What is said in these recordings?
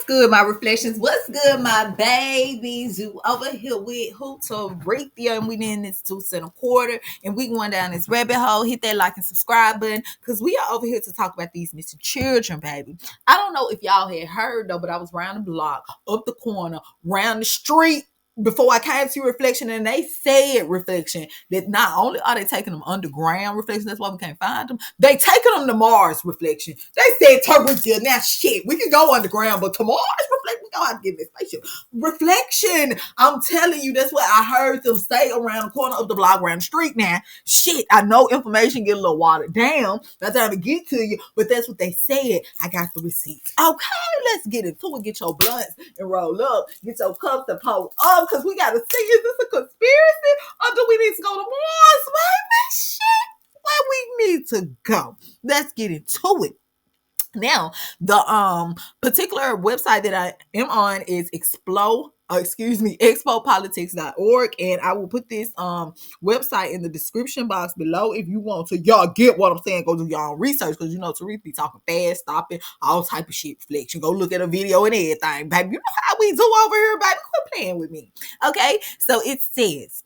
What's good, my reflections? What's good, my babies? You over here with Hooterethia, and we in this 2 cent a quarter, and we going down this rabbit hole. Hit that like and subscribe button, because we are over here to talk about these missing children, baby. I don't know if y'all had heard though, but I was round the block, up the corner, round the street before I came to Reflection, and they said, Reflection, that not only are they taking them underground, Reflection, that's why we can't find them, they taking them to Mars, Reflection. They said, Teresa, now shit, we can go underground, but to Mars, Reflection, we gonna have to get this spaceship. Reflection, I'm telling you, that's what I heard them say around the corner of the block, around the street now. Shit, I know information get a little watered down by the time to get to you, but that's what they said. I got the receipts. Okay, let's get into it. Get your blunts and roll up. Get your cups and pull up, because we got to see, is this a conspiracy or do we need to go to Mars, baby? Shit, where we need to go. Let's get into it. Now, the particular website that I am on is expopolitics.org, and I will put this website in the description box below if you want to. Y'all get what I'm saying. Go do your own research, because you know Teresa be talking fast, stopping, all type of shit. Reflection. Go look at a video and everything, baby. You know how we do over here, baby. Quit playing with me. Okay, so it says,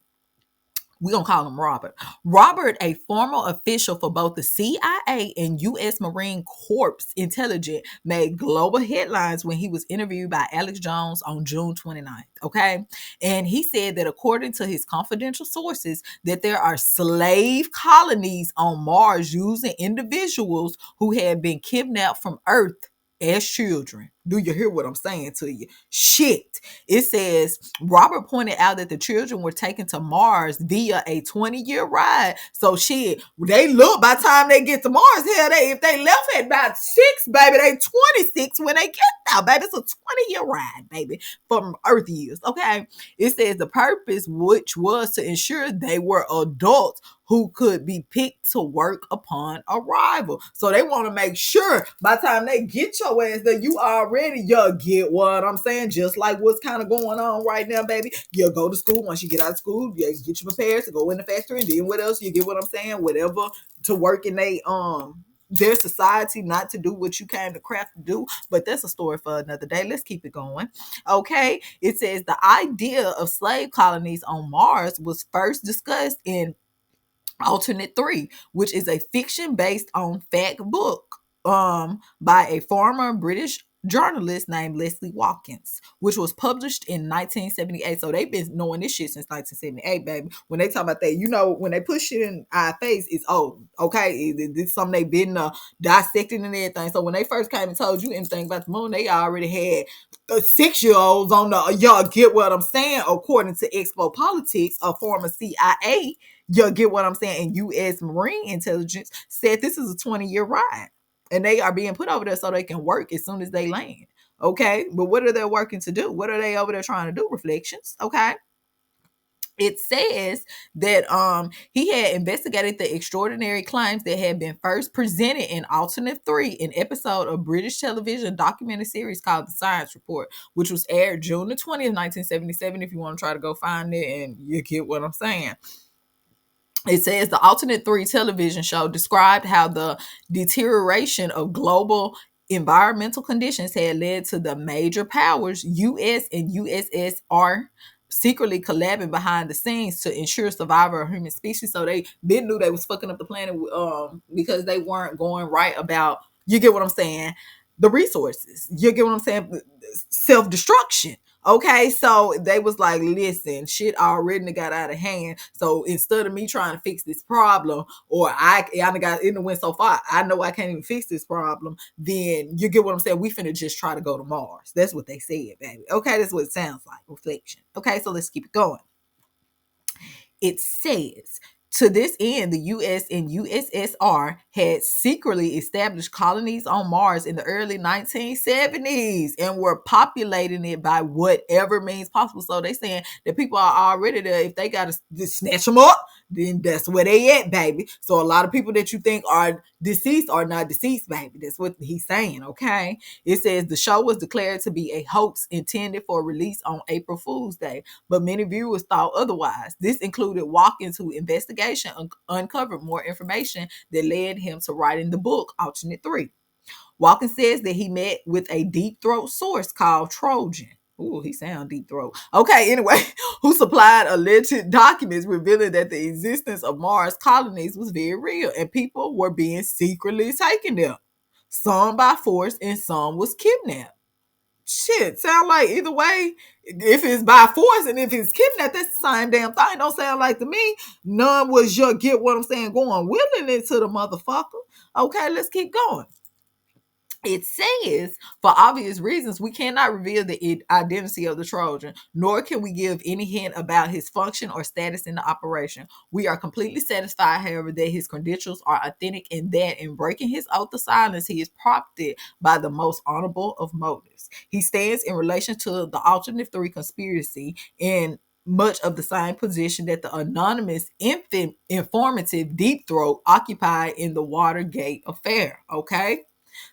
we're going to call him Robert. Robert, a former official for both the CIA and U.S. Marine Corps intelligence, made global headlines when he was interviewed by Alex Jones on June 29th. Okay. And he said that according to his confidential sources, that there are slave colonies on Mars using individuals who had been kidnapped from Earth as children. Do you hear what I'm saying to you? Shit. It says, Robert pointed out that the children were taken to Mars via a 20-year ride. So shit, they look, by the time they get to Mars, hell, if they left at about 6, baby, they 26 when they get there, baby. It's a 20-year ride, baby, from Earth years. Okay. It says the purpose, which was to ensure they were adults who could be picked to work upon arrival. So they want to make sure by the time they get your ass that you already, you get what I'm saying? Just like what's kind of going on right now, baby. You go to school. Once you get out of school, you get you prepared to go in the factory, and then what else? You get what I'm saying? Whatever to work in their society, not to do what you came to craft to do, but that's a story for another day. Let's keep it going. Okay. It says the idea of slave colonies on Mars was first discussed in Alternate 3, which is a fiction based on fact book by a former British journalist named Leslie Watkins, which was published in 1978. So they've been knowing this shit since 1978, baby. When they talk about that, you know, when they push it in our face, it's old. Okay, it's something they've been dissecting and everything. So when they first came and told you anything about the moon, they already had 6-year-olds on the, y'all get what I'm saying, according to Expo Politics, a former CIA, you get what I'm saying, and U.S. Marine Intelligence said this is a 20-year ride. And they are being put over there so they can work as soon as they land. Okay? But what are they working to do? What are they over there trying to do? Reflections. Okay? It says that he had investigated the extraordinary claims that had been first presented in Alternate 3, an episode of British television documentary series called The Science Report, which was aired June the 20th, 1977, if you want to try to go find it, and you get what I'm saying. It says the Alternate 3 television show described how the deterioration of global environmental conditions had led to the major powers, U.S. and USSR, secretly collabing behind the scenes to ensure survival of human species. So they knew they was fucking up the planet because they weren't going right about, you get what I'm saying, the resources. You get what I'm saying? Self-destruction. Okay, so they was like, listen, shit already got out of hand. So instead of me trying to fix this problem, or I got in the wind so far, I know I can't even fix this problem, then you get what I'm saying? We finna just try to go to Mars. That's what they said, baby. Okay, that's what it sounds like, reflection. Okay, so let's keep it going. It says, to this end, the U.S. and USSR had secretly established colonies on Mars in the early 1970s and were populating it by whatever means possible. So they saying that people are already there. If they got to snatch them up, then that's where they at, baby. So a lot of people that you think are deceased are not deceased, baby. That's what he's saying, okay? It says the show was declared to be a hoax intended for release on April Fool's Day, but many viewers thought otherwise. This included Watkins, who investigation uncovered more information that led him to writing the book Alternate 3. Walken says that he met with a deep throat source called Trojan. Ooh, he sound deep throat. Okay, anyway, who supplied alleged documents revealing that the existence of Mars colonies was very real and people were being secretly taken there. Some by force and some was kidnapped. Shit, sound like either way, if it's by force and if it's kidnapped, that's the same damn thing. Don't sound like to me. None was your get what I'm saying going willingly to the motherfucker. Okay, let's keep going. It says, for obvious reasons, we cannot reveal the identity of the Trojan, nor can we give any hint about his function or status in the operation. We are completely satisfied, however, that his credentials are authentic and that in breaking his oath of silence, he is prompted by the most honorable of motives. He stands in relation to the alternate three conspiracy in much of the same position that the anonymous informative Deep Throat occupied in the Watergate affair. Okay.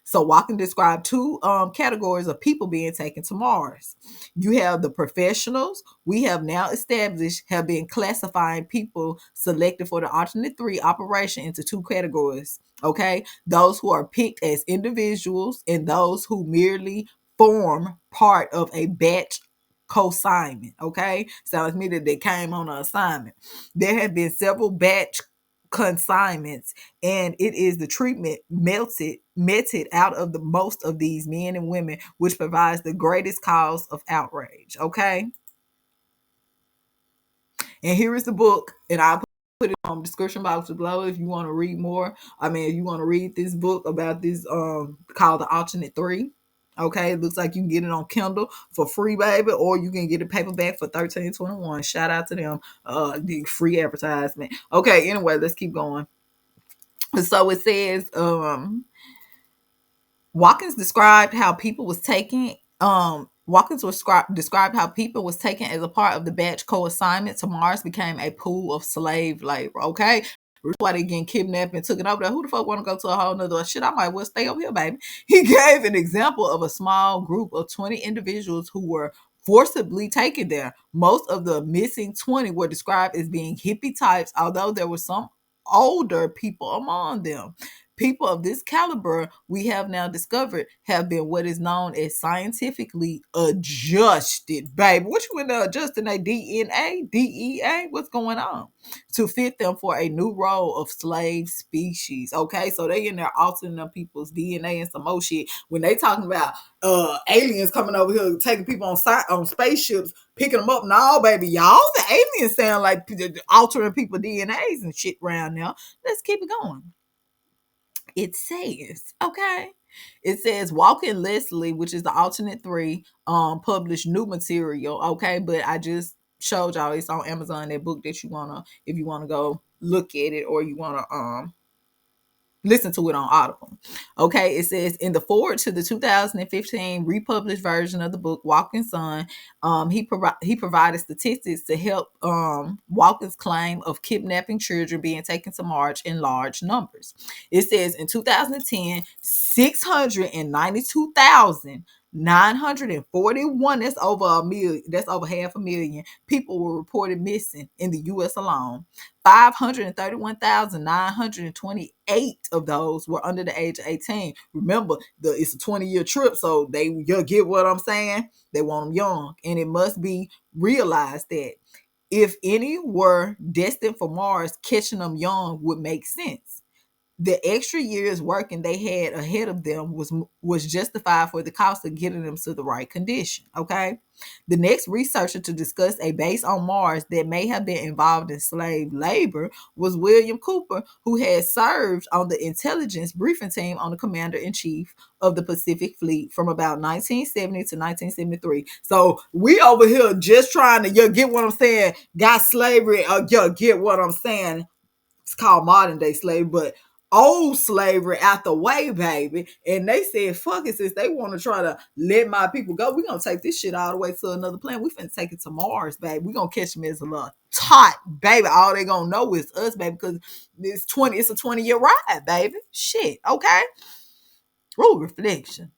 So Walken described two categories of people being taken to Mars. You have the professionals. We have now established have been classifying people selected for the alternate three operation into two categories. Okay, those who are picked as individuals and those who merely form part of a batch co-assignment. Okay, sounds like me that they came on an assignment. There have been several batch consignments, and it is the treatment meted out of the most of these men and women which provides the greatest cause of outrage. Okay, and here is the book, and I'll put it on the description box below if you want to read more. I mean, if you want to read this book about this called The Alternate Three. Okay, it looks like you can get it on Kindle for free, baby, or you can get it paperback for $13.21. Shout out to them, the free advertisement. Okay, anyway, let's keep going. So it says, Watkins described how people was taken. Watkins was described how people was taken as a part of the batch co-assignment to Mars became a pool of slave labor. Okay. That's why they getting kidnapped and taken over there. Who the fuck want to go to a whole nother shit? I might well stay over here, baby. He gave an example of a small group of 20 individuals who were forcibly taken there. Most of the missing 20 were described as being hippie types, although there were some older people among them. People of this caliber, we have now discovered, have been what is known as scientifically adjusted, baby. What you in there adjusting their DNA, DEA? What's going on? To fit them for a new role of slave species. Okay, so they in there altering them people's DNA and some more shit. When they talking about aliens coming over here taking people on spaceships, picking them up. No, baby, y'all the aliens sound like altering people DNAs and shit around now. Let's keep it going. It says, okay. It says Walken Leslie, which is the alternate three, published new material. Okay, but I just showed y'all it's on Amazon, that book that you wanna, if you wanna go look at it or you wanna listen to it on Audible. Okay, it says in the forward to the 2015 republished version of the book, Walken's Son, he provided statistics to help Walken's claim of kidnapping children being taken to Mars in large numbers. It says in 2010, 692,941, that's over a million, that's over half a million people were reported missing in the US alone. 531,928 of those were under the age of 18. Remember, it's a 20-year trip, so you get what I'm saying? They want them young. And it must be realized that if any were destined for Mars, catching them young would make sense. The extra years working they had ahead of them was justified for the cost of getting them to the right condition. Okay. The next researcher to discuss a base on Mars that may have been involved in slave labor was William Cooper, who had served on the intelligence briefing team on the commander-in-chief of the Pacific Fleet from about 1970 to 1973. So we over here just trying to, you get what I'm saying, got slavery, you get what I'm saying. It's called modern day slavery, but old slavery out the way, baby. And they said, fuck it, since they want to try to let my people go, we're going to take this shit all the way to another planet. We finna take it to Mars, baby. We're going to catch them as a little tot, baby. All they going to know is us, baby, because it's a 20-year ride, baby. Shit, okay? Ooh, reflection.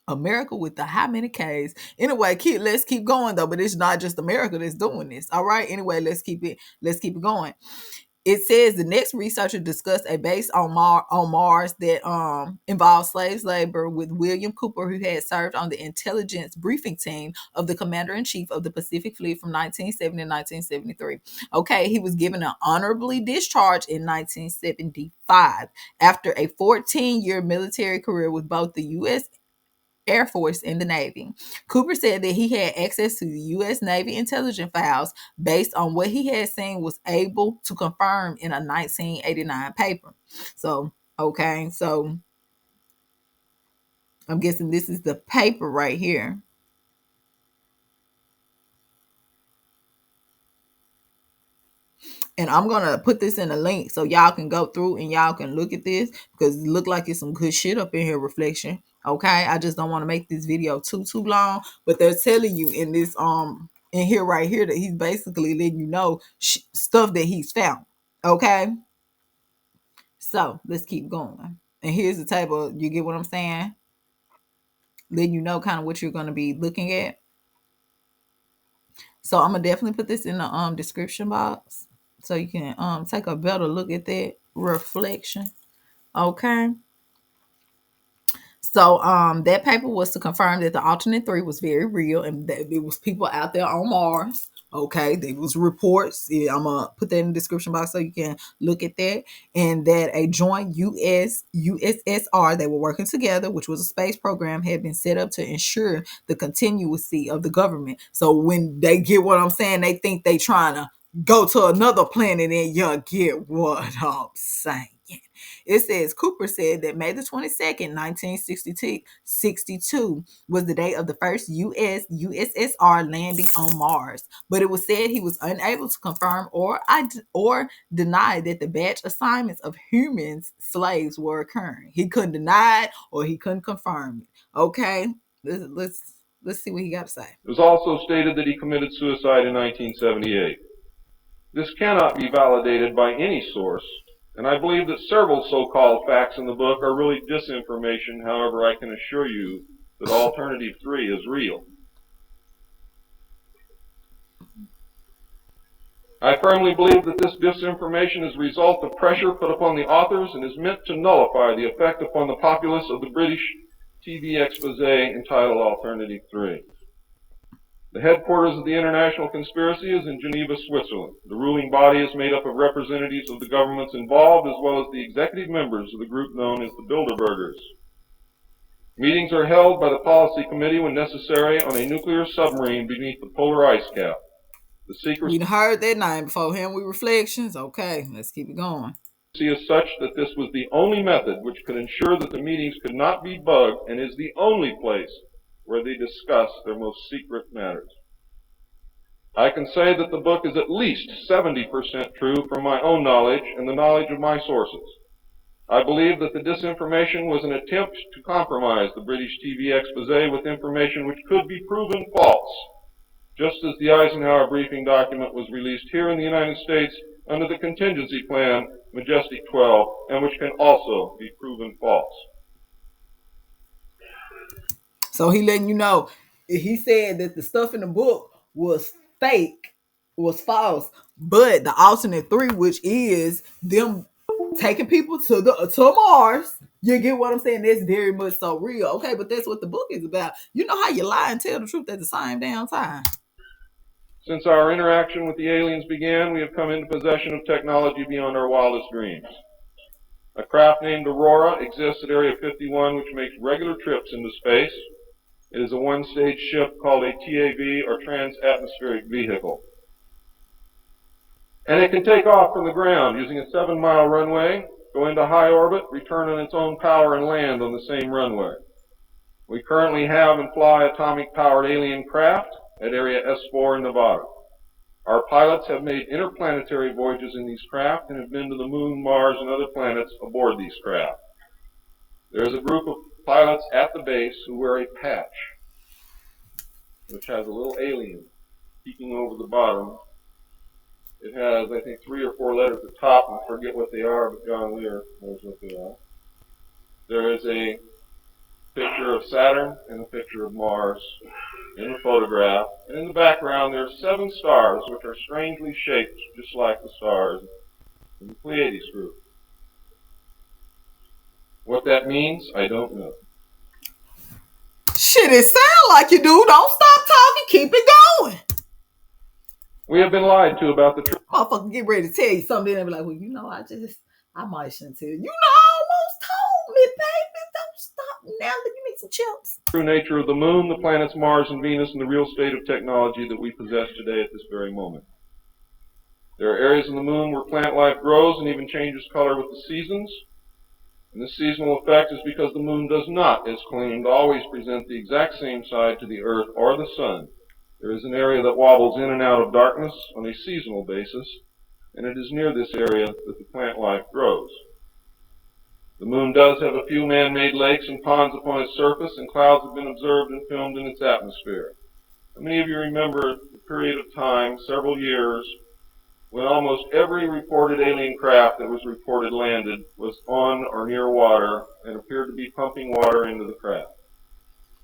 America with the how many K's? Anyway, let's keep going though, but it's not just America that's doing this. All right. Anyway, let's keep it going. it says the next researcher discussed a base on Mars that involved slave labor with William Cooper, who had served on the intelligence briefing team of the commander-in-chief of the Pacific Fleet from 1970 to 1973. Okay, he was given an honorably discharge in 1975 after a 14-year military career with both the U.S. Air Force and the Navy. Cooper said that he had access to the U.S. Navy intelligence files based on what he had seen was able to confirm in a 1989 paper. So, okay, so I'm guessing this is the paper right here. And I'm gonna put this in a link so y'all can go through and y'all can look at this, because it look like it's some good shit up in here, Reflection. Okay, I just don't want to make this video too long, but they're telling you in this in here right here that he's basically letting you know stuff that he's found. Okay, so let's keep going. And here's the table. You get what I'm saying? Letting you know kind of what you're going to be looking at. So I'm gonna definitely put this in the description box so you can take a better look at that, Reflection. Okay. So that paper was to confirm that the alternate 3 was very real and that it was people out there on Mars. Okay, there was reports. Yeah, I'm gonna put that in the description box so you can look at that. And that a joint USSR, they were working together, which was a space program, had been set up to ensure the continuity of the government. So when they get what I'm saying, they think they trying to go to another planet, and you get what I'm saying. It says Cooper said that May the 22nd, 1962 was the day of the first U.S. USSR landing on Mars, but it was said he was unable to confirm or deny that the batch assignments of humans, slaves, were occurring. He couldn't deny it or he couldn't confirm it. Okay, let's see what he got to say. It was also stated that he committed suicide in 1978. This cannot be validated by any source, and I believe that several so-called facts in the book are really disinformation. However, I can assure you that Alternative 3 is real. I firmly believe that this disinformation is a result of pressure put upon the authors and is meant to nullify the effect upon the populace of the British TV expose entitled Alternative 3. The headquarters of the international conspiracy is in Geneva, Switzerland. The ruling body is made up of representatives of the governments involved, as well as the executive members of the group known as the Bilderbergers. Meetings are held by the policy committee when necessary on a nuclear submarine beneath the polar ice cap. The secrecy We heard that name before him with Reflections. Okay, let's keep it going. Is such that this was the only method which could ensure that the meetings could not be bugged, and is the only place where they discuss their most secret matters. I can say that the book is at least 70% true from my own knowledge and the knowledge of my sources. I believe that the disinformation was an attempt to compromise the British TV expose with information which could be proven false, just as the Eisenhower briefing document was released here in the United States under the contingency plan Majestic 12, and which can also be proven false. So he letting you know, he said that the stuff in the book was fake, was false, but the alternate 3, which is them taking people to Mars, you get what I'm saying? That's very much so real. Okay, but that's what the book is about. You know how you lie and tell the truth at the same damn time. Since our interaction with the aliens began, we have come into possession of technology beyond our wildest dreams. A craft named Aurora exists at Area 51, which makes regular trips into space. It is a one-stage ship called a TAV, or Trans-Atmospheric Vehicle. And it can take off from the ground using a 7-mile runway, go into high orbit, return on its own power, and land on the same runway. We currently have and fly atomic-powered alien craft at Area S4 in Nevada. Our pilots have made interplanetary voyages in these craft and have been to the Moon, Mars, and other planets aboard these craft. There is a group of pilots at the base who wear a patch, which has a little alien peeking over the bottom. It has, I think, 3 or 4 letters at the top. I forget what they are, but John Lear knows what they are. There is a picture of Saturn and a picture of Mars in the photograph. And in the background there are 7 stars, which are strangely shaped just like the stars in the Pleiades group. What that means, I don't know. Shit, it sound like you do. Don't stop talking. Keep it going. We have been lied to about the truth. Motherfucker get ready to tell you something. Then they be like, well, I might shouldn't tell you. You almost told me, baby. Don't stop now. You need some chips. True nature of the moon, the planets Mars and Venus, and the real state of technology that we possess today at this very moment. There are areas in the moon where plant life grows and even changes color with the seasons. And this seasonal effect is because the moon does not, as claimed, always present the exact same side to the Earth or the Sun. There is an area that wobbles in and out of darkness on a seasonal basis, and it is near this area that the plant life grows. The moon does have a few man-made lakes and ponds upon its surface, and clouds have been observed and filmed in its atmosphere. How many of you remember the period of time, several years, when almost every reported alien craft that was reported landed was on or near water and appeared to be pumping water into the craft?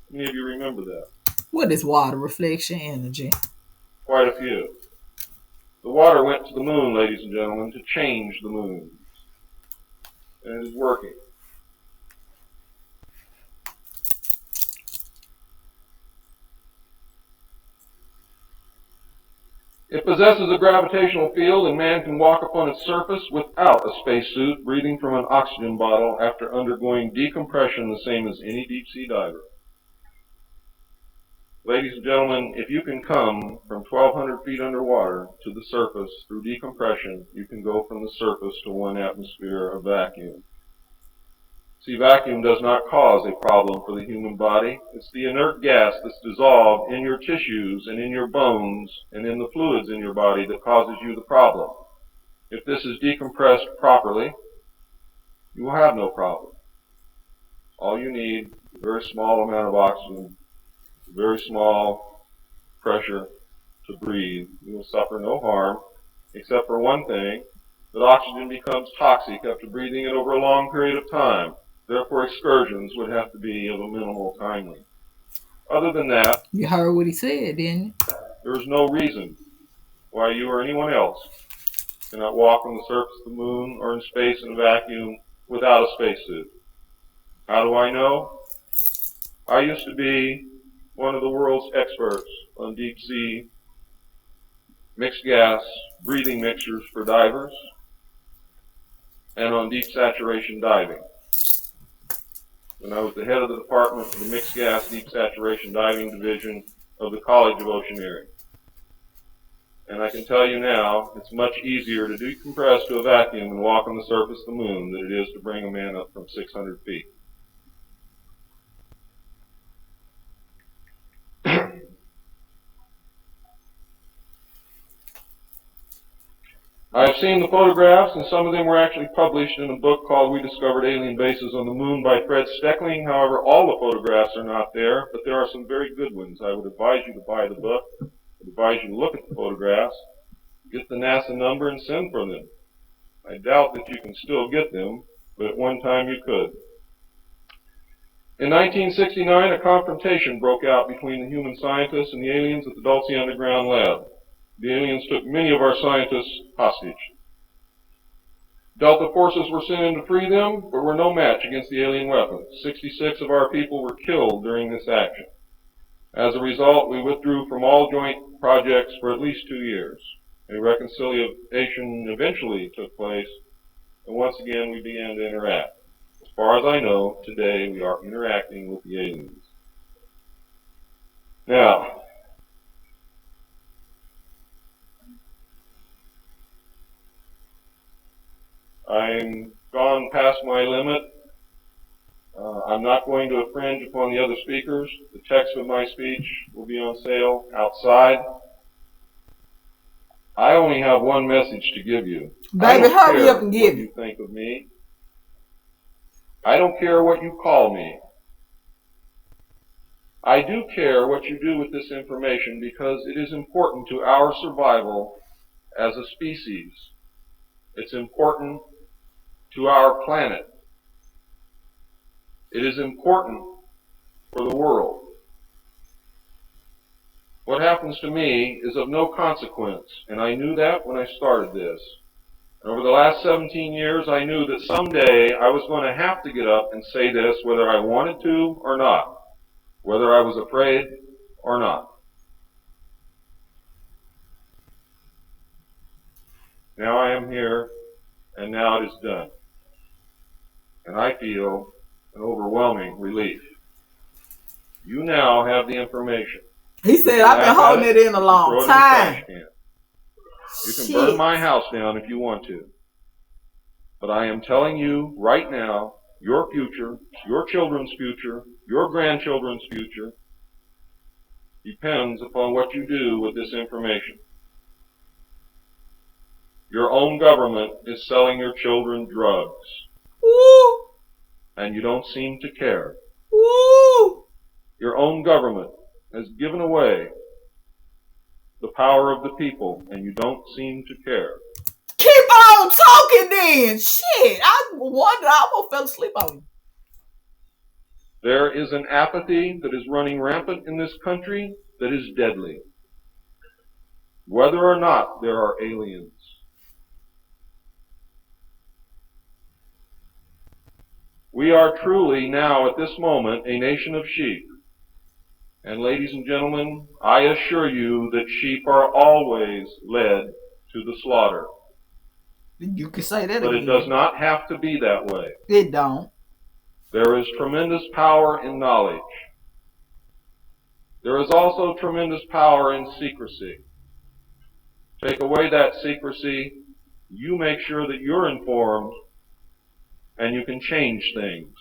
How many of you remember that? What is water? Reflection energy. Quite a few. The water went to the moon, ladies and gentlemen, to change the moon. And it is working. It possesses a gravitational field, and man can walk upon its surface without a spacesuit, breathing from an oxygen bottle after undergoing decompression the same as any deep-sea diver. Ladies and gentlemen, if you can come from 1,200 feet underwater to the surface through decompression, you can go from the surface to 1 atmosphere of vacuum. See, vacuum does not cause a problem for the human body. It's the inert gas that's dissolved in your tissues and in your bones and in the fluids in your body that causes you the problem. If this is decompressed properly, you will have no problem. All you need is a very small amount of oxygen, a very small pressure to breathe. You will suffer no harm, except for one thing, that oxygen becomes toxic after breathing it over a long period of time. Therefore, excursions would have to be of a minimal time length. Other than that, you heard what he said, didn't you? There is no reason why you or anyone else cannot walk on the surface of the moon or in space in a vacuum without a spacesuit. How do I know? I used to be one of the world's experts on deep sea mixed gas breathing mixtures for divers and on deep saturation diving. When I was the head of the department for the Mixed Gas Deep Saturation Diving Division of the College of Oceaneering. And I can tell you now, it's much easier to decompress to a vacuum and walk on the surface of the moon than it is to bring a man up from 600 feet. I have seen the photographs, and some of them were actually published in a book called We Discovered Alien Bases on the Moon by Fred Steckling. However, all the photographs are not there, but there are some very good ones. I would advise you to buy the book. I would advise you to look at the photographs, get the NASA number, and send for them. I doubt that you can still get them, but at one time you could. In 1969, a confrontation broke out between the human scientists and the aliens at the Dulce Underground Lab. The aliens took many of our scientists hostage. Delta forces were sent in to free them, but were no match against the alien weapons. 66 of our people were killed during this action. As a result, we withdrew from all joint projects for at least 2 years. A reconciliation eventually took place, and once again we began to interact. As far as I know, today we are interacting with the aliens. Now, I'm gone past my limit. I'm not going to infringe upon the other speakers. The text of my speech will be on sale outside. I only have one message to give you. Baby, hurry up and give it. I don't care what you think of me. I don't care what you call me. I do care what you do with this information because it is important to our survival as a species. It's important to our planet. It is important for the world. What happens to me is of no consequence, and I knew that when I started this. Over the last 17 years, I knew that someday I was going to have to get up and say this whether I wanted to or not, whether I was afraid or not. Now I am here, and now it is done. And I feel an overwhelming relief. You now have the information. He said, I've been holding it in a long time. You can burn my house down if you want to. But I am telling you right now, your future, your children's future, your grandchildren's future depends upon what you do with this information. Your own government is selling your children drugs. Woo! And you don't seem to care. Woo! Your own government has given away the power of the people, and you don't seem to care. Keep on talking then. Shit, I wonder, I almost fell asleep on you. There is an apathy that is running rampant in this country that is deadly. Whether or not there are aliens. We are truly now at this moment a nation of sheep. And ladies and gentlemen, I assure you that sheep are always led to the slaughter. You can say that but again. It does not have to be that way. It don't. There is tremendous power in knowledge. There is also tremendous power in secrecy. Take away that secrecy, you make sure that you're informed, and you can change things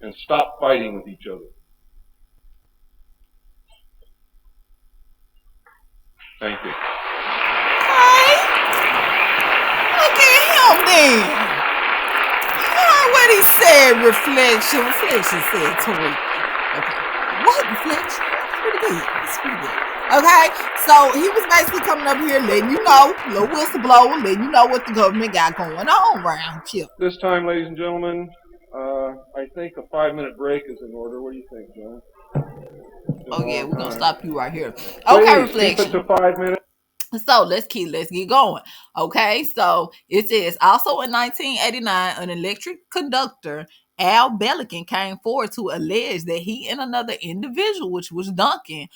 and stop fighting with each other. Thank you. Hey, look at him then. What he said, reflection. Reflection said Tariq. Okay. What reflection? That's pretty good. That's pretty good. Okay, so he was basically coming up here letting you know, little whistleblower, letting you know what the government got going on around here. This time, ladies and gentlemen, I think a 5-minute break is in order. What do you think, John? Oh yeah, we're gonna stop you right here. Okay, please, reflection. Keep it to 5 minutes. So let's get going. Okay, so it says also in 1989, an electric conductor, Al Bellikin, came forward to allege that he and another individual, which was Duncan,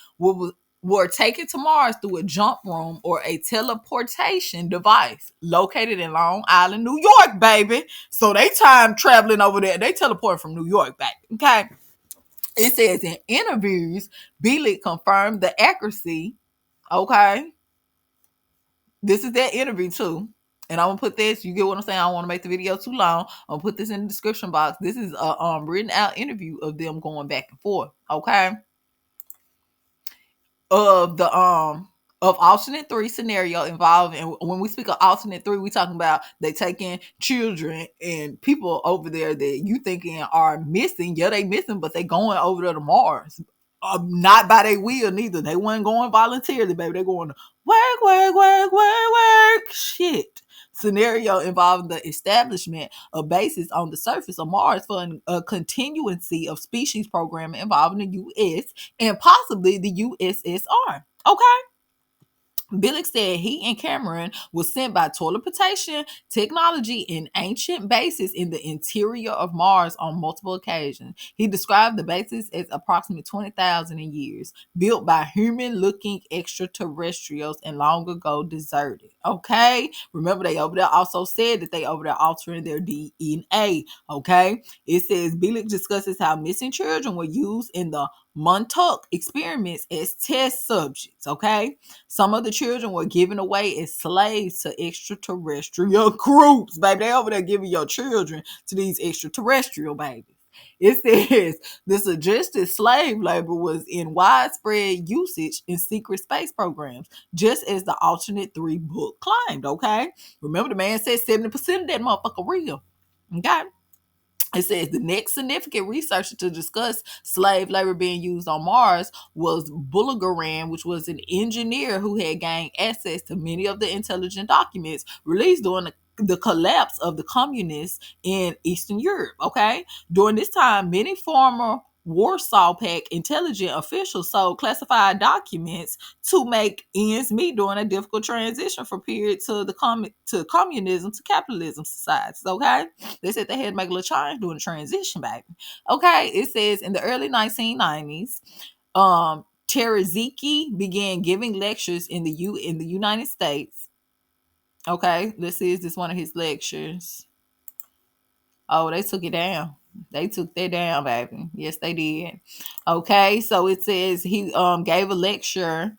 were taken to Mars through a jump room or a teleportation device located in Long Island, New York, baby. So they time traveling over there. They teleporting from New York back. Okay. It says in interviews, Bialik confirmed the accuracy. Okay. This is that interview too. And I'm gonna put this, you get what I'm saying? I don't want to make the video too long. I'm gonna put this in the description box. This is a written out interview of them going back and forth. Okay. Of alternate 3 scenario involving, and when we speak of alternate 3, we talking about they taking children and people over there that you thinking are missing. Yeah, they missing, but they going over there to Mars. Not by their will neither. They weren't going voluntarily, baby. They going to work. Shit. Scenario involving the establishment of bases on the surface of Mars for a continuancy of species programming involving the U.S. and possibly the USSR. Okay. Bialik said he and Cameron was sent by teleportation technology in ancient bases in the interior of Mars on multiple occasions. He described the bases as approximately 20,000 years, built by human-looking extraterrestrials and long ago deserted. Okay? Remember, they over there also said that they over there altering their DNA. Okay? It says Bialik discusses how missing children were used in the Montauk experiments as test subjects. Okay? Some of the children were given away as slaves to extraterrestrial groups. Baby, they over there giving your children to these extraterrestrial babies. It says the suggested slave labor was in widespread usage in secret space programs, just as the alternate 3 book claimed, okay? Remember, the man said 70% of that motherfucker real, okay? It says the next significant researcher to discuss slave labor being used on Mars was Bulgarian, which was an engineer who had gained access to many of the intelligent documents released during the collapse of the communists in Eastern Europe. Okay, during this time, many former Warsaw Pact intelligent officials sold classified documents to make ends meet during a difficult transition from period to the to communism to capitalism societies. Okay, they said they had to make a little change during the transition, baby. Okay, it says in the early 1990s, Tereziki began giving lectures in the United States. Okay, this is one of his lectures. Oh, they took it down. They took that down, baby. Yes, they did. Okay, so it says he gave a lecture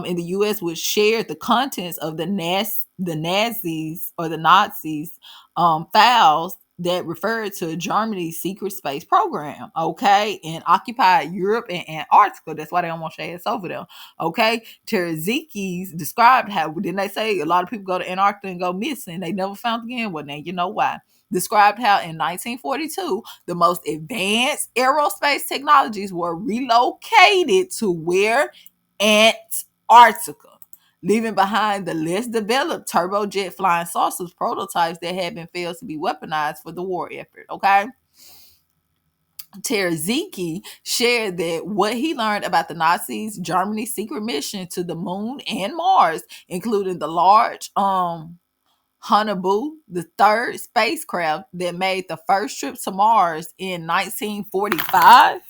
in the U.S. which shared the contents of the Nazis or the Nazis files that referred to Germany's secret space program, okay, and occupied Europe and Antarctica. That's why they don't want your ass over there, okay. Terezikis described how, didn't they say a lot of people go to Antarctica and go missing? They never found again. Well, now you know why. Described how in 1942, the most advanced aerospace technologies were relocated to where? Antarctica, leaving behind the less developed turbojet flying saucers prototypes that had been failed to be weaponized for the war effort. Okay. Tereziki shared that what he learned about the Nazis' Germany's secret mission to the moon and Mars, including the large Haunebu, the third spacecraft that made the first trip to Mars in 1945,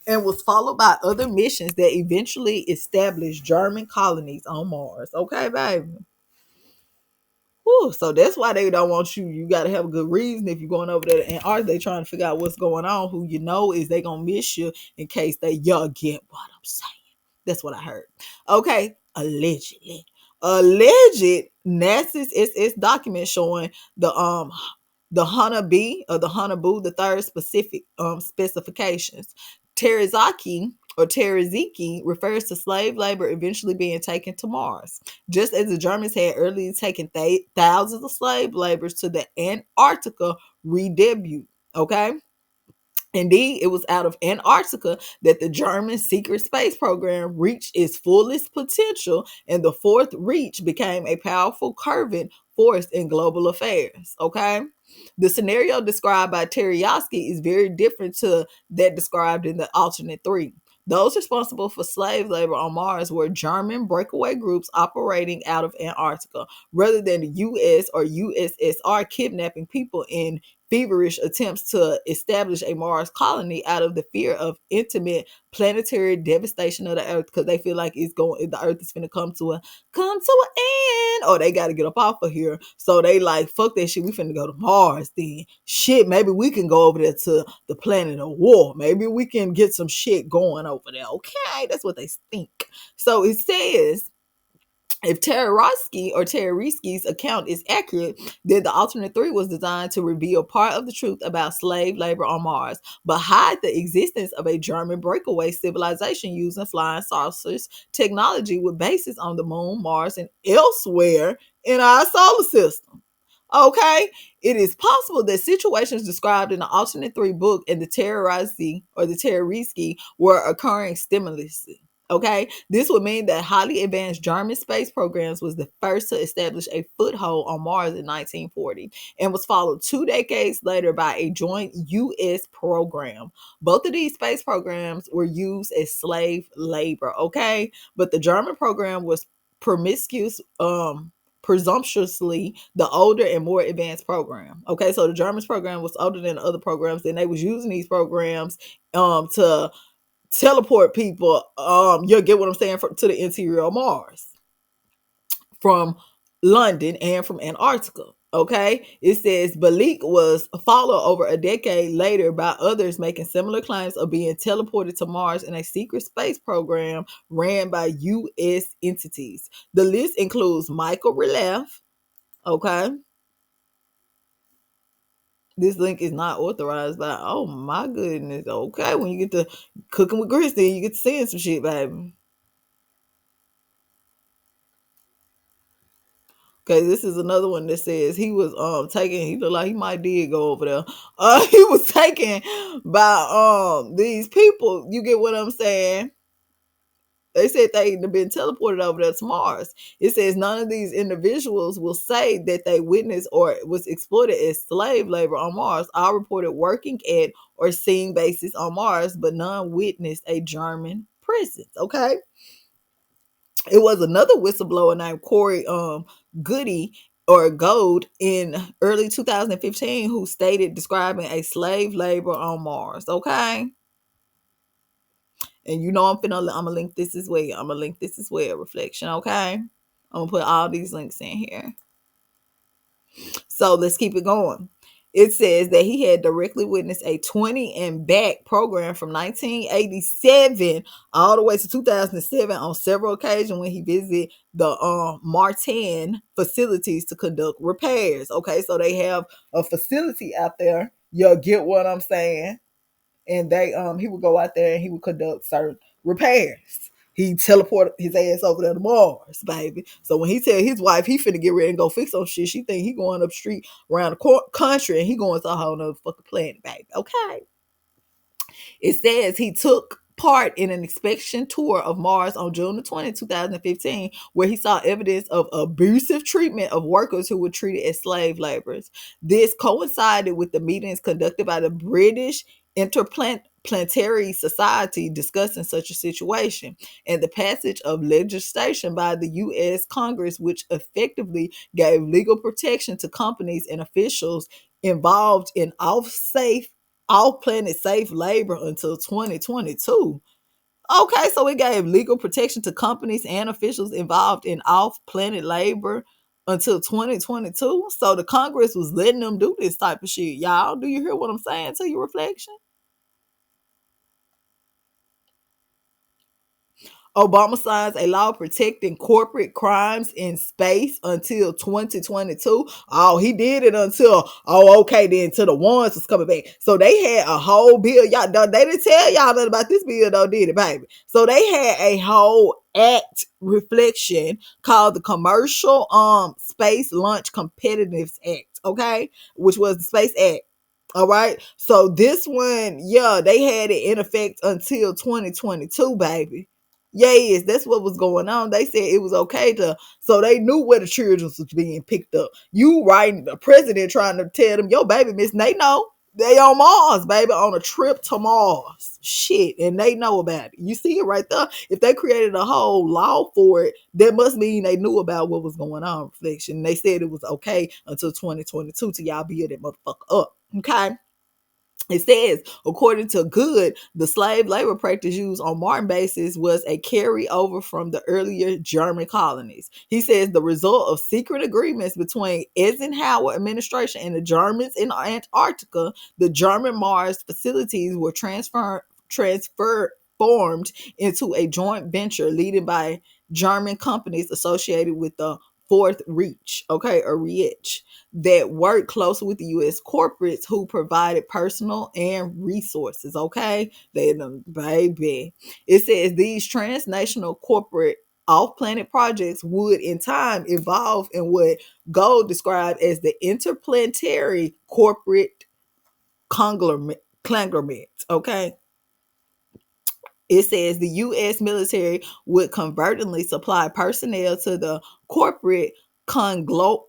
and was followed by other missions that eventually established German colonies on Mars. Okay, baby. Whew, so that's why they don't want you. You got to have a good reason if you're going over there. And are they trying to figure out what's going on? Who you know is they gonna miss you in case y'all get what I'm saying. That's what I heard. Okay, allegedly, alleged NASA's SS document showing the Hana B or the Hanabu, the third specific specifications. Terezaki or Tereziki refers to slave labor eventually being taken to Mars. Just as the Germans had earlier taken thousands of slave laborers to the Antarctica redebut. Okay. Indeed, it was out of Antarctica that the German secret space program reached its fullest potential, and the fourth reach became a powerful curving force in global affairs. Okay. The scenario described by Teriyaki is very different to that described in the alternate three. Those responsible for slave labor on Mars were German breakaway groups operating out of Antarctica, rather than the US or USSR kidnapping people in feverish attempts to establish a Mars colony out of the fear of intimate planetary devastation of the Earth, because they feel like the Earth is going to come to an end, or they got to get up off of here. So they like, fuck that shit. We finna go to Mars then. Shit, maybe we can go over there to the planet of war. Maybe we can get some shit going over there. Okay, that's what they think. So it says, if Tereriski's account is accurate, then the alternate three was designed to reveal part of the truth about slave labor on Mars, but hide the existence of a German breakaway civilization using flying saucers technology with bases on the moon, Mars, and elsewhere in our solar system. Okay, it is possible that situations described in the alternate three book and the Tereriski were occurring simultaneously. Okay, this would mean that highly advanced German space programs was the first to establish a foothold on Mars in 1940 and was followed 2 decades later by a joint U.S. program. Both of these space programs were used as slave labor, okay? But the German program was presumptuously the older and more advanced program. Okay, so the Germans program was older than the other programs, and they was using these programs to teleport people, you'll get what I'm saying, to the interior of Mars from London and from Antarctica. Okay, it says Balik was followed over a decade later by others making similar claims of being teleported to Mars in a secret space program ran by U.S. entities. The list includes Michael Relef. Okay, this link is not authorized by. Oh my goodness. Okay, when you get to cooking with Christy, you get to seeing some shit, baby. Okay, this is another one that says he was taken. He looked like he might did go over there. He was taken by these people. You get what I'm saying? They said they'd been teleported over there to Mars. It says none of these individuals will say that they witnessed or was exploited as slave labor on Mars. All reported working at or seeing bases on Mars, but none witnessed a German presence. Okay. It was another whistleblower named Corey Goody or Gold in early 2015 who stated describing a slave labor on Mars. Okay. And you know I'm gonna link this as well. I'm gonna link this as well, Reflection, okay? I'm gonna put all these links in here. So let's keep it going. It says that he had directly witnessed a 20 and back program from 1987 all the way to 2007 on several occasions when he visited the Martin facilities to conduct repairs. Okay, so they have a facility out there. You get what I'm saying? And they he would go out there and he would conduct certain repairs. He teleported his ass over there to Mars, baby. So when he tell his wife he finna get ready and go fix some shit, she think he going up the street around the country and he going to a whole nother fucking planet, baby. Okay. It says he took part in an inspection tour of Mars on June the 20th, 2015, where he saw evidence of abusive treatment of workers who were treated as slave laborers. This coincided with the meetings conducted by the British Interplanetary Society discussing such a situation and the passage of legislation by the U.S. Congress, which effectively gave legal protection to companies and officials involved in off-planet safe labor until 2022. Okay, so it gave legal protection to companies and officials involved in off-planet labor until 2022. So the Congress was letting them do this type of shit. Y'all, do you hear what I'm saying to your Reflection? Obama signs a law protecting corporate crimes in space until 2022. Oh, he did it until, okay, then to the ones was coming back. So they had a whole bill. Y'all, they didn't tell y'all nothing about this bill, though, did it, baby? So they had a whole act, Reflection, called the Commercial Space Launch Competitiveness Act, okay, which was the Space Act. All right. So this one, yeah, they had it in effect until 2022, baby. Yes, that's what was going on. They said it was okay to, so they knew where the children was being picked up. You right, the president trying to tell them, yo, baby, miss, they know. They on Mars, baby, on a trip to Mars. Shit, and they know about it. You see it right there. If they created a whole law for it, that must mean they knew about what was going on, Reflection. They said it was okay until 2022 till y'all build that motherfucker up. Okay. It says, according to Good, the slave labor practice used on Martin bases was a carryover from the earlier German colonies. He says the result of secret agreements between Eisenhower administration and the Germans in Antarctica, the German Mars facilities were transformed into a joint venture led by German companies associated with the Fourth Reich, okay, or Reich, that worked closely with the U.S. corporates who provided personal and resources. Okay, they baby. It says these transnational corporate off-planet projects would in time evolve in what Gold described as the interplanetary corporate conglomerate. Okay, it says the U.S. military would convertently supply personnel to the corporate conglomerate,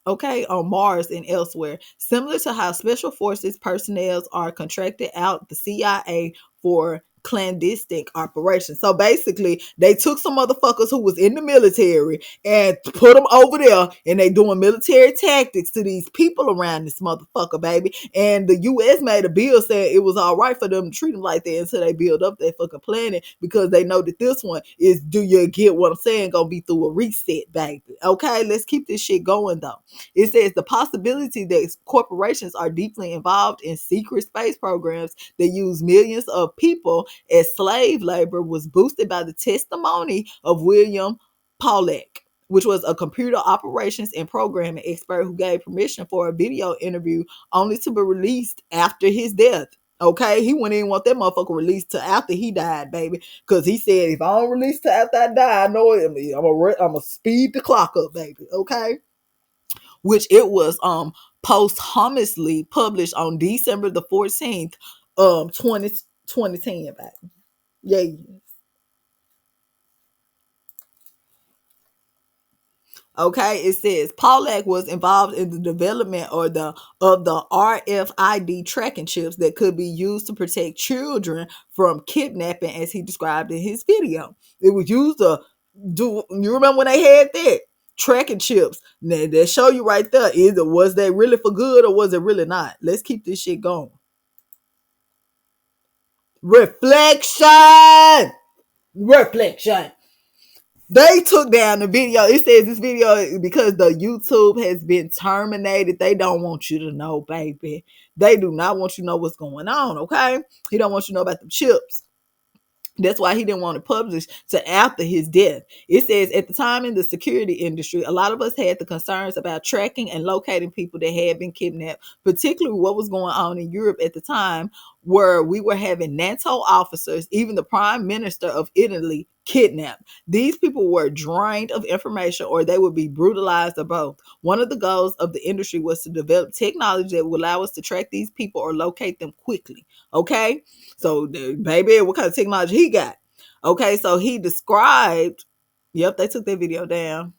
okay, on Mars and elsewhere, similar to how special forces personnel are contracted out the CIA for clandestine operations. So basically, they took some motherfuckers who was in the military and put them over there, and they doing military tactics to these people around this motherfucker, baby. And the U.S. made a bill saying it was all right for them to treat them like that until they build up their fucking planet, because they know that this one is, do you get what I'm saying, gonna be through a reset, baby. Okay, let's keep this shit going though. It says the possibility that corporations are deeply involved in secret space programs that use millions of people as slave labor was boosted by the testimony of William Pollack, which was a computer operations and programming expert who gave permission for a video interview only to be released after his death. Okay, he wouldn't even want that motherfucker released till after he died, baby. Because he said, if I don't release till after I die, I know it. I'm gonna speed the clock up, baby. Okay, which it was posthumously published on December the 14th, 20 2010, baby. Yeah. Okay, it says Pollack was involved in the development of the RFID tracking chips that could be used to protect children from kidnapping, as he described in his video. It was used to do. You remember when they had that tracking chips? Now they show you right there. Either was they really for good or was it really not? Let's keep this shit going. Reflection. Reflection. They took down the video. It says this video because the YouTube has been terminated. They don't want you to know, baby. They do not want you to know what's going on, okay? He don't want you to know about the chips. That's why he didn't want to publish to after his death. It says at the time in the security industry, a lot of us had the concerns about tracking and locating people that had been kidnapped, particularly what was going on in Europe at the time, where we were having NATO officers, even the prime minister of Italy, kidnapped. These people were drained of information or they would be brutalized or both. One of the goals of the industry was to develop technology that would allow us to track these people or locate them quickly. Okay? So, baby, what kind of technology he got? Okay, so he described, yep, they took that video down.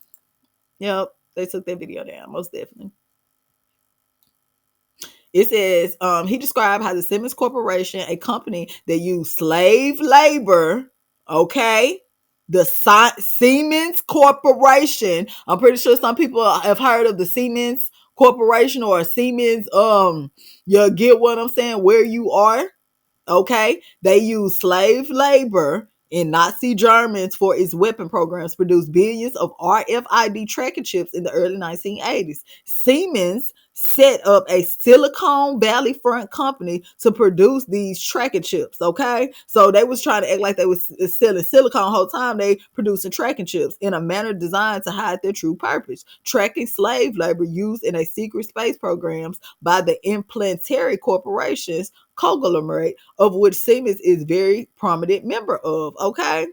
Yep, they took that video down, most definitely. It says he described how the Siemens Corporation, a company that used slave labor, okay, the Siemens Corporation. I'm pretty sure some people have heard of the Siemens Corporation or Siemens. You get what I'm saying? Where you are. Okay, they used slave labor in Nazi Germans for its weapon programs, produced billions of RFID tracking chips in the early 1980s. Siemens set up a Silicon Valley front company to produce these tracking chips. Okay, so they was trying to act like they was selling silicone the whole time. They producing tracking chips in a manner designed to hide their true purpose, tracking slave labor used in a secret space programs by the implanetary corporations conglomerate of which Siemens is very prominent member of. Okay.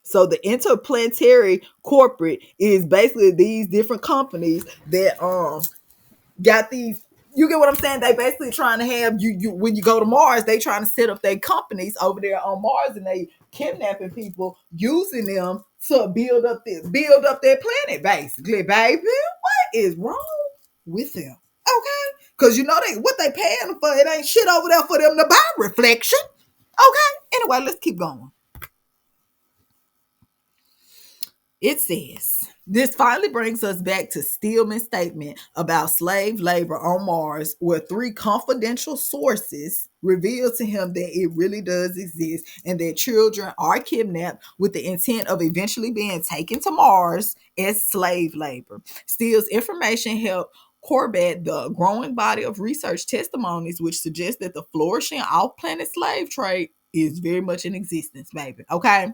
So the interplanetary corporate is basically these different companies that got these. You get what I'm saying? They basically trying to have you when you go to Mars, they trying to set up their companies over there on Mars and they kidnapping people, using them to build up their planet, basically, baby. What is wrong with them? Okay. Cause you know what they paying them for, it ain't shit over there for them to buy. Reflection. Okay. Anyway, let's keep going. It says, this finally brings us back to Stillman's statement about slave labor on Mars, where 3 confidential sources revealed to him that it really does exist and that children are kidnapped with the intent of eventually being taken to Mars as slave labor. Still's information helped combat the growing body of research testimonies which suggest that the flourishing off-planet slave trade is very much in existence, baby. Okay?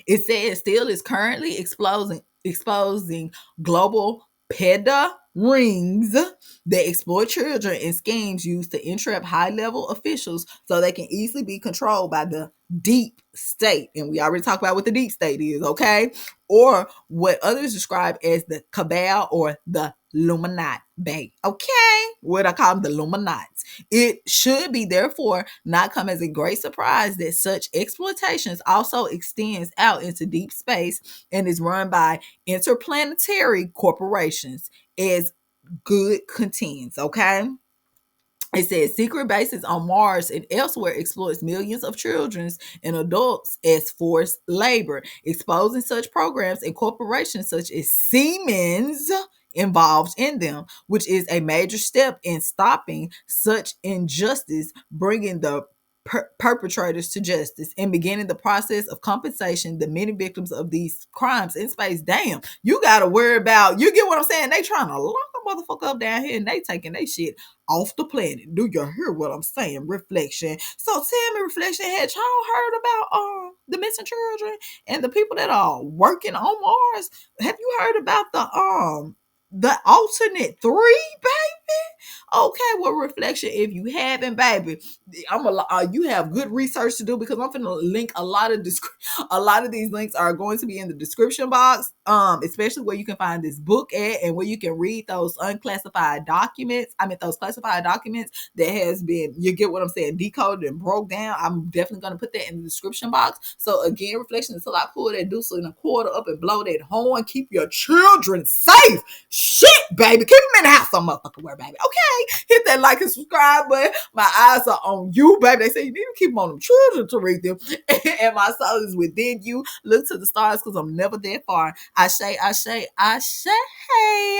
It says Still is currently exposing global PEDA rings that exploit children in schemes used to entrap high-level officials so they can easily be controlled by the deep state. And we already talked about what the deep state is, okay? Or what others describe as the cabal or the Illuminati. Okay? What I call them, the Illuminati. It should be, therefore, not come as a great surprise that such exploitations also extends out into deep space and is run by interplanetary corporations, as good contends, okay? It says secret bases on Mars and elsewhere exploits millions of children and adults as forced labor, exposing such programs and corporations such as Siemens involved in them, which is a major step in stopping such injustice, bringing the perpetrators to justice, and beginning the process of compensation the many victims of these crimes in space. Damn, you gotta worry about, you get what I'm saying? They trying to lock the motherfucker up down here and they taking their shit off the planet. Do you hear what I'm saying? Reflection. So tell me, Reflection, had y'all heard about the missing children and the people that are working on Mars? Have you heard about the alternate 3, baby? Okay, well, reflection. If you haven't, baby, you have good research to do because I'm gonna link a lot of a lot of these links are going to be in the description box. Especially where you can find this book at and where you can read those unclassified documents. I mean, those classified documents that has been, you get what I'm saying, decoded and broke down. I'm definitely gonna put that in the description box. So again, reflection until I pull that deuce and a quarter up and blow that horn. Keep your children safe. Shit, baby. Keep them in the house, some motherfucking word, baby. Okay, hit that like and subscribe button. My eyes are on you, baby. They say you need to keep them on them children to read them. And my soul is within you. Look to the stars because I'm never that far. I say.